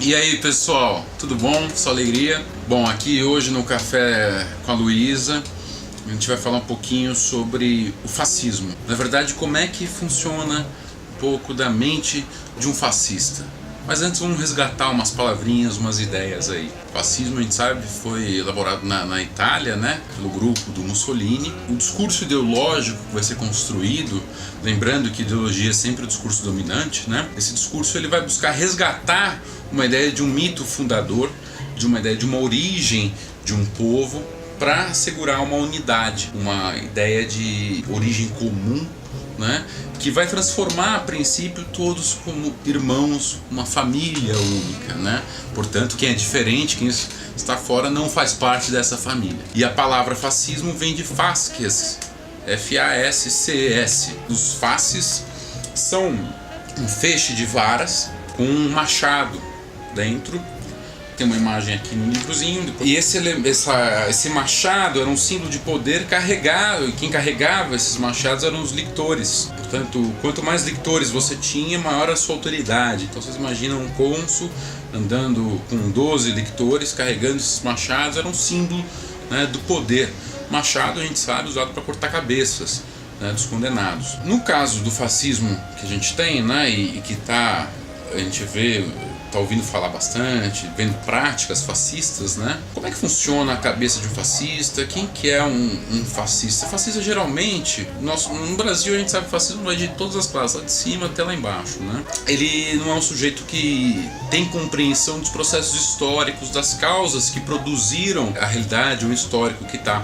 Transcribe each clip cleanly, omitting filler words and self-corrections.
E aí pessoal, tudo bom? Só alegria? Bom, aqui hoje no Café com a Luísa a gente vai falar um pouquinho sobre o fascismo. Na verdade, como é que funciona um pouco da mente de um fascista. Mas antes vamos resgatar umas palavrinhas, umas ideias aí. O fascismo, a gente sabe, foi elaborado na Itália, né, pelo grupo do Mussolini. O discurso ideológico que vai ser construído, lembrando que ideologia é sempre o discurso dominante, né? Esse discurso ele vai buscar resgatar uma ideia de um mito fundador, de uma ideia de uma origem de um povo, para assegurar uma unidade, uma ideia de origem comum, né, que vai transformar a princípio todos como irmãos, uma família única, né? Portanto, quem é diferente, quem está fora, não faz parte dessa família. E a palavra fascismo vem de fasces, F-A-S-C-E-S. Os fasces são um feixe de varas com um machado dentro. Tem uma imagem aqui no livrozinho. E esse machado era um símbolo de poder carregado, e quem carregava esses machados eram os lictores. Portanto, quanto mais lictores você tinha, maior a sua autoridade. Então vocês imaginam um cônsul andando com 12 lictores, carregando esses machados, era um símbolo, né, do poder. Machado, a gente sabe, usado para cortar cabeças, né, dos condenados. No caso do fascismo que a gente tem, né, e que a gente vê, tá ouvindo falar bastante, vendo práticas fascistas, né? Como é que funciona a cabeça de um fascista? Quem que é um fascista? Fascista geralmente, no Brasil a gente sabe que o fascismo vai de todas as classes, lá de cima até lá embaixo, né? Ele não é um sujeito que tem compreensão dos processos históricos, das causas que produziram a realidade, o histórico que está.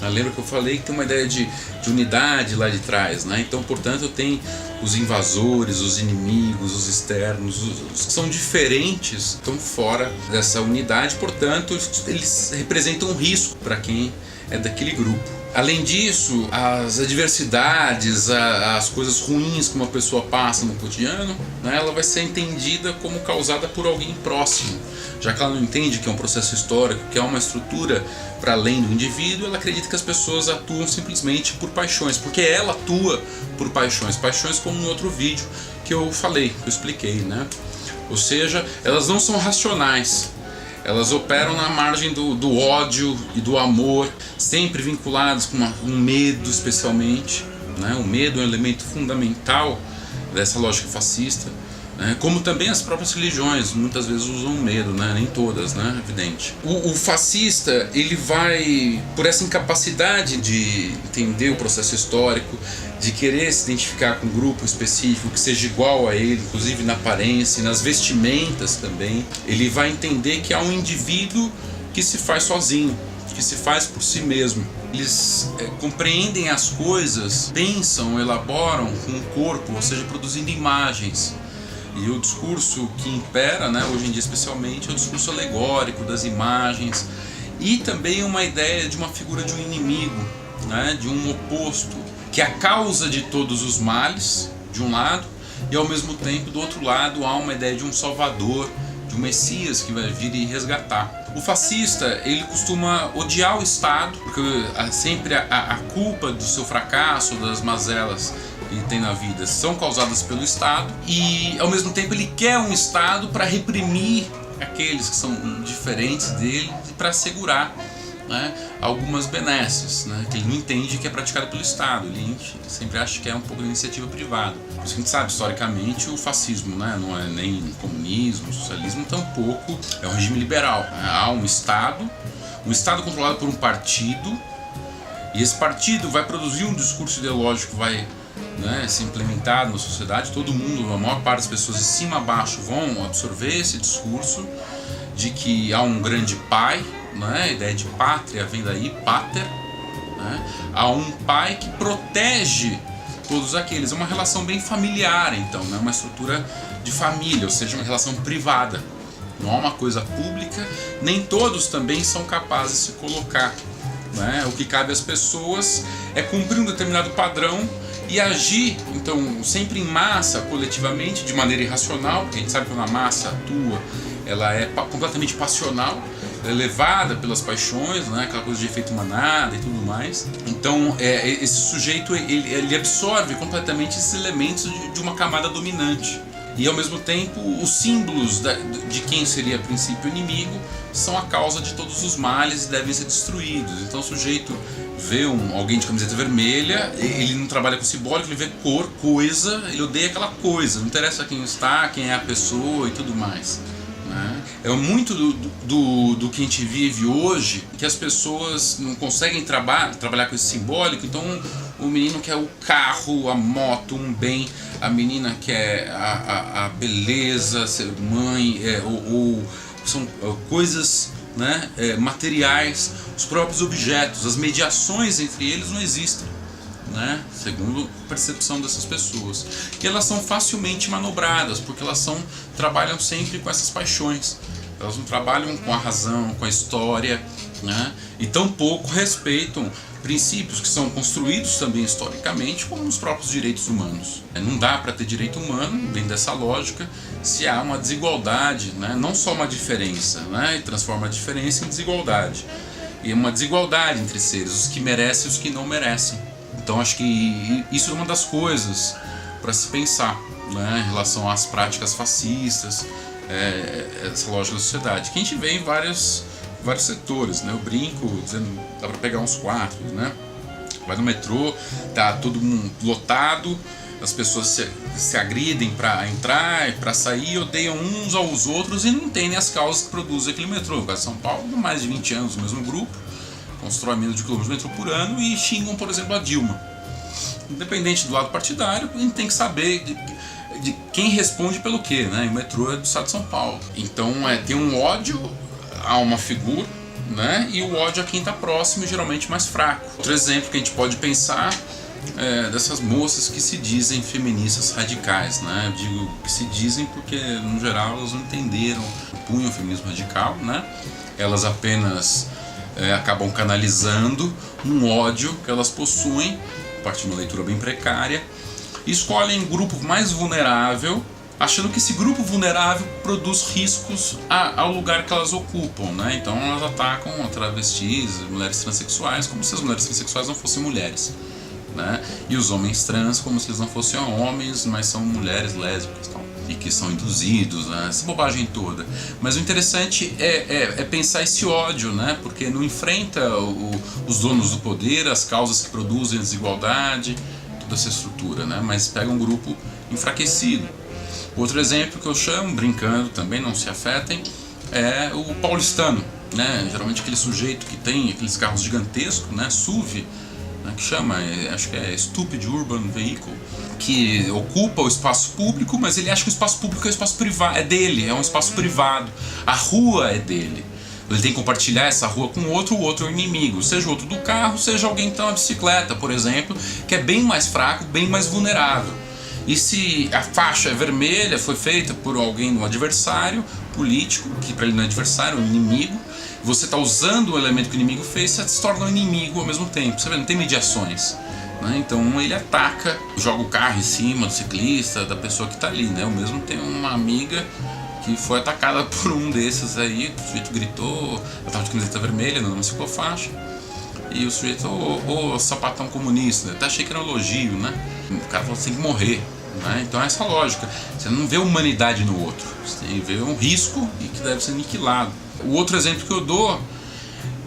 Lembra que eu falei que tem uma ideia de unidade lá de trás, né? Então, portanto, tem os invasores, os inimigos, os externos, os que são diferentes, estão fora dessa unidade, portanto, eles representam um risco para quem é daquele grupo. Além disso, as adversidades, as coisas ruins que uma pessoa passa no cotidiano, né, ela vai ser entendida como causada por alguém próximo. Já que ela não entende que é um processo histórico, que é uma estrutura para além do indivíduo, ela acredita que as pessoas atuam simplesmente por paixões, porque ela atua por paixões. Paixões como no outro vídeo que eu falei, que eu expliquei, né? Ou seja, elas não são racionais. Elas operam na margem do ódio e do amor, sempre vinculadas com um medo especialmente, né? O medo é um elemento fundamental dessa lógica fascista, né? Como também as próprias religiões muitas vezes usam medo, né? Nem todas, né? Evidente. O fascista, ele vai, por essa incapacidade de entender o processo histórico, de querer se identificar com um grupo específico que seja igual a ele, inclusive na aparência e nas vestimentas também, ele vai entender que há um indivíduo que se faz sozinho, que se faz por si mesmo. Eles compreendem as coisas, pensam, elaboram com o corpo, ou seja, produzindo imagens. E o discurso que impera, né, hoje em dia especialmente, é o discurso alegórico das imagens e também uma ideia de uma figura de um inimigo, né, de um oposto, que é a causa de todos os males, de um lado, e ao mesmo tempo, do outro lado, há uma ideia de um salvador, de um Messias que vai vir e resgatar. O fascista, ele costuma odiar o Estado, porque sempre a culpa do seu fracasso, das mazelas que ele tem na vida, são causadas pelo Estado, e ao mesmo tempo ele quer um Estado para reprimir aqueles que são diferentes dele, para assegurar, né, algumas benesses, né, que ele não entende que é praticado pelo Estado. Ele sempre acha que é um pouco de iniciativa privada. Por isso que a gente sabe, historicamente, o fascismo, né, não é nem comunismo, socialismo, tampouco é um regime liberal. Há um Estado controlado por um partido, e esse partido vai produzir um discurso ideológico que vai, né, ser implementado na sociedade. Todo mundo, a maior parte das pessoas de cima a baixo vão absorver esse discurso de que há um grande pai, né? A ideia de pátria vem daí, pater, né? Há um pai que protege todos aqueles. É uma relação bem familiar, então, né? Uma estrutura de família, ou seja, uma relação privada. Não há uma coisa pública, nem todos também são capazes de se colocar, né? O que cabe às pessoas é cumprir um determinado padrão e agir, então, sempre em massa, coletivamente, de maneira irracional, porque a gente sabe que quando a massa atua, ela é completamente passional, é levada pelas paixões, né? Aquela coisa de efeito manada e tudo mais. Então, esse sujeito ele absorve completamente esses elementos de uma camada dominante. E ao mesmo tempo os símbolos de quem seria a princípio inimigo são a causa de todos os males e devem ser destruídos. Então o sujeito vê alguém de camiseta vermelha, ele não trabalha com simbólico, ele vê cor, coisa, ele odeia aquela coisa, não interessa quem está, quem é a pessoa e tudo mais, né? É muito do que a gente vive hoje, que as pessoas não conseguem trabalhar com esse simbólico. Então o menino quer o carro, a moto, um bem, a menina quer a beleza, ser mãe, ou são coisas, né, materiais, os próprios objetos, as mediações entre eles não existem, né, segundo a percepção dessas pessoas. E elas são facilmente manobradas, porque elas trabalham sempre com essas paixões. Elas não trabalham com a razão, com a história, né, e tampouco respeitam princípios que são construídos também historicamente, como os próprios direitos humanos. Não dá para ter direito humano, dentro dessa lógica, se há uma desigualdade, né? Não só uma diferença, né? E transforma a diferença em desigualdade. E uma desigualdade entre seres, os que merecem e os que não merecem. Então acho que isso é uma das coisas para se pensar, né? Em relação às práticas fascistas, essa lógica da sociedade, que a gente vê em vários setores, né? Eu brinco dizendo, dá para pegar uns 4, né? Vai no metrô, tá todo mundo lotado, as pessoas se agridem para entrar e para sair, odeiam uns aos outros e não entendem as causas que produzem aquele metrô. No caso de São Paulo, há mais de 20 anos o mesmo grupo constrói menos de quilômetros de metrô por ano e xingam, por exemplo, a Dilma. Independente do lado partidário, a gente tem que saber de quem responde pelo quê, né? E o metrô é do estado de São Paulo. Então tem um ódio a uma figura, né? E o ódio a quem está próximo e geralmente mais fraco. Outro exemplo que a gente pode pensar dessas moças que se dizem feministas radicais, né? Eu digo que se dizem porque no geral elas não entenderam o punho feminismo radical, né? Elas apenas acabam canalizando um ódio que elas possuem, a partir de uma leitura bem precária, e escolhem um grupo mais vulnerável, achando que esse grupo vulnerável produz riscos ao lugar que elas ocupam, né? Então elas atacam travestis, mulheres transexuais, como se as mulheres transexuais não fossem mulheres, né? E os homens trans como se eles não fossem homens, mas são mulheres lésbicas, tal, e que são induzidos, né? Essa bobagem toda. Mas o interessante é pensar esse ódio, né? Porque não enfrenta os donos do poder, as causas que produzem a desigualdade, toda essa estrutura, né? Mas pega um grupo enfraquecido. Outro exemplo que eu chamo, brincando também, não se afetem, é o paulistano, né? Geralmente aquele sujeito que tem aqueles carros gigantescos, né? SUV, né? Que chama, acho que é Stupid Urban Vehicle, que ocupa o espaço público, mas ele acha que o espaço público é o espaço privado, é dele, é um espaço privado. A rua é dele. Ele tem que compartilhar essa rua com o outro é o inimigo, seja o outro do carro, seja alguém que tem uma bicicleta, por exemplo, que é bem mais fraco, bem mais vulnerável. E se a faixa é vermelha, foi feita por alguém no adversário político, que para ele não é adversário, é um inimigo, você está usando o elemento que o inimigo fez, você se torna um inimigo ao mesmo tempo. Você vê, não tem mediações, né? Então ele ataca, joga o carro em cima do ciclista, da pessoa que está ali, né? Eu mesmo tenho uma amiga que foi atacada por um desses aí, o sujeito gritou, ela estava de camiseta vermelha, numa ciclofaixa, e o sujeito, ô sapatão comunista, até achei que era um elogio, né? O cara falou, você tem que morrer. Né? Então é essa lógica, você não vê humanidade no outro, você vê um risco e que deve ser aniquilado. O outro exemplo que eu dou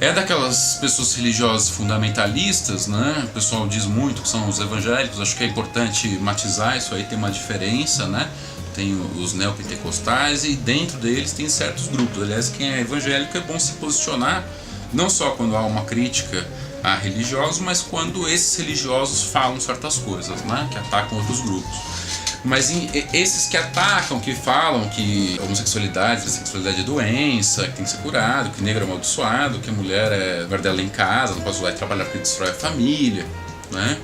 é daquelas pessoas religiosas fundamentalistas, né? O pessoal diz muito que são os evangélicos, acho que é importante matizar isso aí, tem uma diferença, né? Tem os neopentecostais e dentro deles tem certos grupos. Aliás, quem é evangélico é bom se posicionar não só quando há uma crítica a religiosos, mas quando esses religiosos falam certas coisas, né, que atacam outros grupos. Mas esses que atacam, que falam que a homossexualidade, a sexualidade é doença, que tem que ser curado, que negro é amaldiçoado, que a mulher é verdela em casa, não pode ir lá e trabalhar porque destrói a família, né?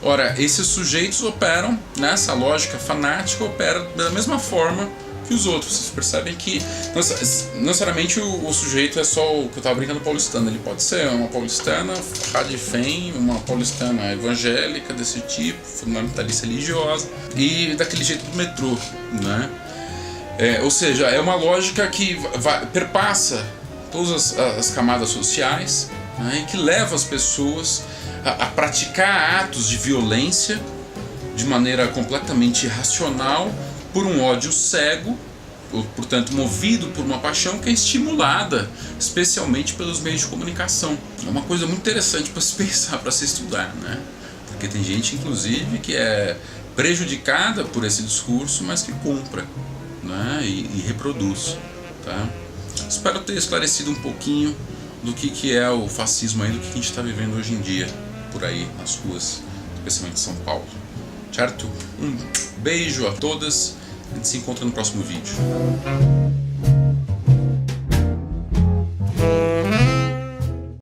Ora, esses sujeitos operam, nessa lógica fanática, operam da mesma forma que os outros. Vocês percebem que não necessariamente o sujeito é só o que eu estava brincando paulistano, ele pode ser uma paulistana radifem, uma paulistana evangélica desse tipo, fundamentalista religiosa, e daquele jeito do metrô, né? Ou seja, é uma lógica que perpassa todas as camadas sociais, né, e que leva as pessoas a praticar atos de violência de maneira completamente irracional, por um ódio cego, portanto movido por uma paixão que é estimulada especialmente pelos meios de comunicação. É uma coisa muito interessante para se pensar, para se estudar, né? Porque tem gente inclusive que é prejudicada por esse discurso, mas que compra, né? e reproduz, tá? Espero ter esclarecido um pouquinho do que é o fascismo aí, do que a gente está vivendo hoje em dia por aí nas ruas, especialmente em São Paulo. Certo? Um beijo a todas. A gente se encontra no próximo vídeo.